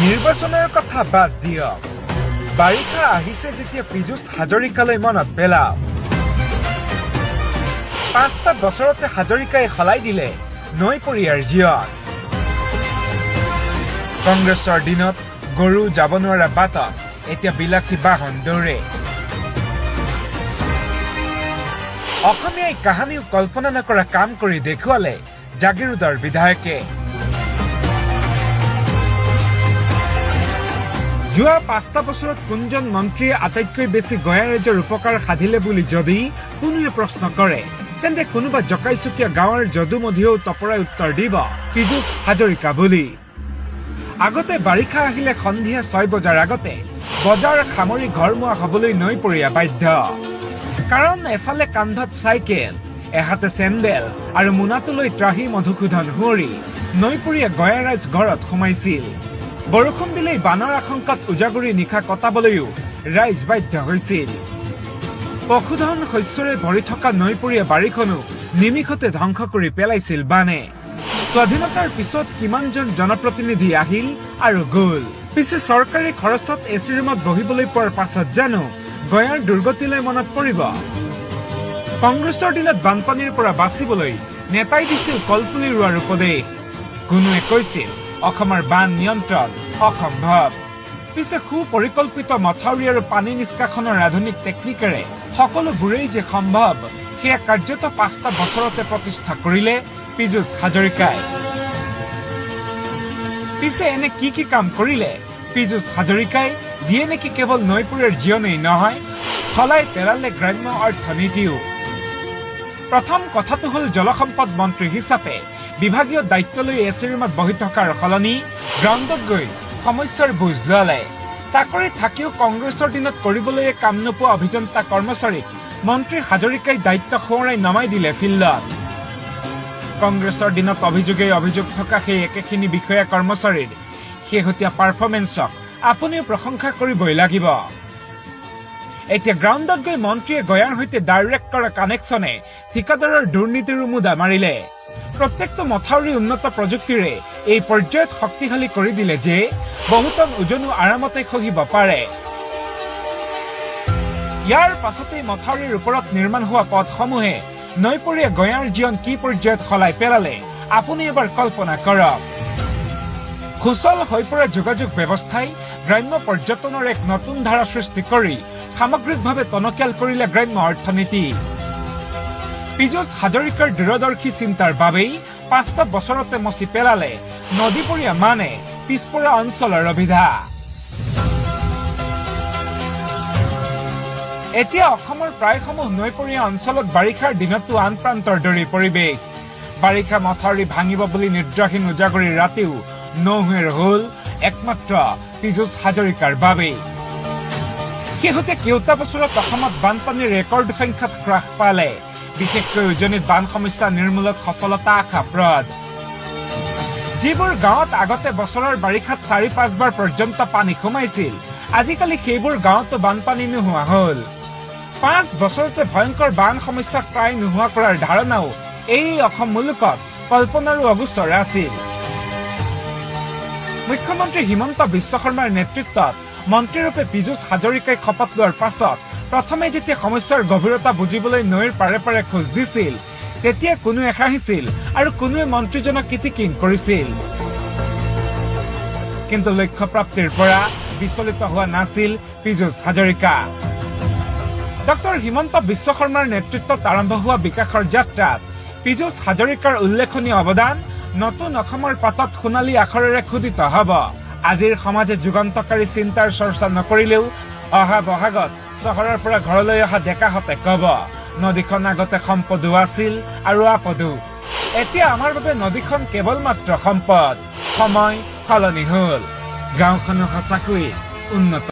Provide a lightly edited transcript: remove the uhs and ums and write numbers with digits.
নিৰ্বাচনৰ কথা বাদ দিয়ক, বাৰিষা আহিছে যেতিয়া পীযুষ হাজৰিকালৈ মনত পেলাওক। ৫টা বছৰতে হাজৰিকাই সলাই দিলে নৈপৰীয়াৰ জীৱন। কংগ্ৰেছৰ দিনত গৰু যাব নোৱাৰা বাটত এতিয়া বিলাসী বাহন দৌৰে। অসমীয়াই কাহানিও কল্পনা নকৰা কাম কৰি দেখুৱালে জাগিৰোডৰ বিধায়কে। যোৱা ৫টা বছৰত কোনজন মন্ত্ৰীয়ে আটাইতকৈ বেছি গঞা ৰাইজৰ উপকাৰ সাধিলে বুলি যদি কোনোৱে প্ৰশ্ন কৰে, তেন্তে কোনোবা জকাইচুকীয়া গাঁৱৰ যদুমধিয়েও তপৰাই উত্তৰ দিব পীযুষ হাজৰিকা বুলি। আগতে বাৰিষা আহিলে সন্ধিয়া ৬ বজাৰ আগতে বজাৰ সামৰি ঘৰমুৱা হবলৈ নৈপৰীয়া বাধ্য। কাৰণ এফালে কান্ধত চাইকেল, এহাতে চেণ্ডেল আৰু মোনাটোলৈ ত্ৰাহি মধুসূদন সুঁৱৰি নৈপৰীয়া গঞা ৰাইজ ঘৰত সোমাইছিল। বৰষুণ দিলেই বানৰ আশংকাত উজাগৰি নিশা কটাবলৈও ৰাইজ বাধ্য হৈছিল। পশুধন শস্যৰে ভৰি থকা নৈপৰীয়া বাৰীখনো নিমিষতে ধ্বংস কৰি পেলাইছিল বানে। স্বাধীনতাৰ পিছত কিমানজন জনপ্ৰতিনিধি আহিল আৰু গল। পিছে চৰকাৰী খৰচত এচি ৰুমত বহিবলৈ পোৱাৰ পাছত জানো গঞাৰ দুৰ্গতিলৈ মনত পৰিব? কংগ্ৰেছৰ দিনত বানপানীৰ পৰা বাচিবলৈ নেতাই দিছিল কলপুলি ৰোৱাৰ উপদেশ। কোনোৱে কৈছিল অসমৰ বান নিয়ন্ত্ৰণ অসম্ভৱ। পিছে সুপৰিকল্পিত মথাউৰি আৰু পানী নিষ্কাশনৰ আধুনিক টেকনিকেৰে সকলোবোৰেই যে সম্ভৱ, সেয়া কাৰ্যত ৫টা বছৰতে প্ৰতিষ্ঠা কৰিলে পীযুষ হাজৰিকাই। পিছে এনে কি কাম কৰিলে পীযুষ হাজৰিকাই, যিয়ে নেকি কেৱল নৈপৰীয়াৰ জীৱনেই নহয়, সলাই পেলালে গ্ৰাম্য অৰ্থনীতিও। প্ৰথম কথাটো হ'ল জলসম্পদ মন্ত্ৰী হিচাপে বিভাগীয় দায়িত্ব লৈ এচি ৰুমত বহি থকাৰ সলনি গ্ৰাউণ্ডত গৈ সমস্যাৰ বুজ লোৱালে। চাকৰি থাকিও কংগ্ৰেছৰ দিনত কৰিবলৈ কাম নোপোৱা অভিযন্তা কৰ্মচাৰীক মন্ত্ৰী হাজৰিকাই দায়িত্ব সোঁৱৰাই নমাই দিলে ফিল্ডত। কংগ্ৰেছৰ দিনত অভিযোগ থকা সেই একেখিনি বিষয়া কৰ্মচাৰীৰ শেহতীয়া পাৰফৰ্মেন্সক আপুনিও প্ৰশংসা কৰিবই লাগিব। এতিয়া গ্ৰাউণ্ডত গৈ মন্ত্ৰীয়ে গঞাৰ সৈতে ডাইৰেক্ট কৰা কানেকশ্যনে ঠিকাদাৰৰ দুৰ্নীতিৰো মুদা মাৰিলে। প্ৰত্যেকটো মথাউৰি উন্নত প্ৰযুক্তিৰে এই পৰ্যায়ত শক্তিশালী কৰি দিলে যে বহুতন ওজনো আৰামতে খহিব পাৰে। ইয়াৰ পাছতেই মথাউৰিৰ ওপৰত নিৰ্মাণ হোৱা পথসমূহে নৈপৰীয়া গঞাৰ জীৱন কি পৰ্যায়ত সলাই পেলালে আপুনি এবাৰ কল্পনা কৰক। সুচল হৈ পৰা যোগাযোগ ব্যৱস্থাই গ্ৰাম্য পৰ্যটনৰ এক নতুন ধাৰা সৃষ্টি কৰি সামগ্ৰিকভাৱে টনকিয়াল কৰিলে গ্ৰাম্য অৰ্থনীতি। পীযুষ হাজৰিকাৰ দূৰদৰ্শী চিন্তাৰ বাবেই ৫টা বছৰতে মচি পেলালে নদীপৰীয়া মানে পিছপৰা অঞ্চলৰ অভিধা। এতিয়া অসমৰ প্ৰায়সমূহ নৈপৰীয়া অঞ্চলত বাৰিষাৰ দিনতো আন প্ৰান্তৰ দৰেই পৰিৱেশ। বাৰিষা মথাউৰি ভাঙিব বুলি নিদ্ৰাহীন উজাগৰিৰ ৰাতিও নৌহেৰ হল একমাত্ৰ পীযুষ হাজৰিকাৰ বাবেই। শেহতীয়া কেইটা বছৰত অসমত বানপানীৰ ৰেকৰ্ড সংখ্যাত হ্ৰাস পালে। বিশেষকৈ উজনিত বান সমস্যা নিৰ্মূলত সফলতা আশাপ্ৰদ। যিবোৰ গাঁৱত আগতে বছৰৰ বাৰিষাত ৪-৫ বাৰ পৰ্যন্ত পানী সোমাইছিল, আজিকালি সেইবোৰ গাঁৱতো বানপানী নোহোৱা হল। ৫ বছৰতে ভয়ংকৰ বান সমস্যাক প্ৰায় নোহোৱা কৰাৰ ধাৰণাও এই অসম মুলুকত কল্পনাৰো অগোচৰ আছিল। মুখ্যমন্ত্ৰী হিমন্ত বিশ্ব শৰ্মাৰ নেতৃত্বত মন্ত্ৰীৰূপে পীযুষ হাজৰিকাই শপত লোৱাৰ পাছত প্ৰথমে যেতিয়া সমস্যাৰ গভীৰতা বুজিবলৈ নৈৰ পাৰে পাৰে খোজ দিছিল, তেতিয়া কোনোৱে হাঁহিছিল আৰু কোনোৱে মন্ত্ৰীজনক কিটিকিং কৰিছিল। কিন্তু লক্ষ্য প্ৰাপ্তিৰ পৰা বিচলিত হোৱা নাছিল পীযুষ হাজৰিকা। ডক্টৰ হিমন্ত বিশ্ব শৰ্মাৰ নেতৃত্বত আৰম্ভ হোৱা বিকাশৰ যাত্ৰাত পীযুষ হাজৰিকাৰ উল্লেখনীয় অৱদান নতুন অসমৰ পাতত সোণালী আখৰেৰে খোদিত হব। আজিৰ সমাজে যুগান্তকাৰী চিন্তাৰ চৰ্চা নকৰিলেও অহা বহাগত চহৰৰ পৰা ঘৰলৈ অহা ডেকাহঁতে কব, নদীখন আগতে সম্পদো আছিল আৰু আপদো। এতিয়া আমাৰ বাবে নদীখন কেৱল মাত্ৰ সম্পদ। সময় সলনি হল, গাঁওখনো সঁচাকৈয়ে উন্নত।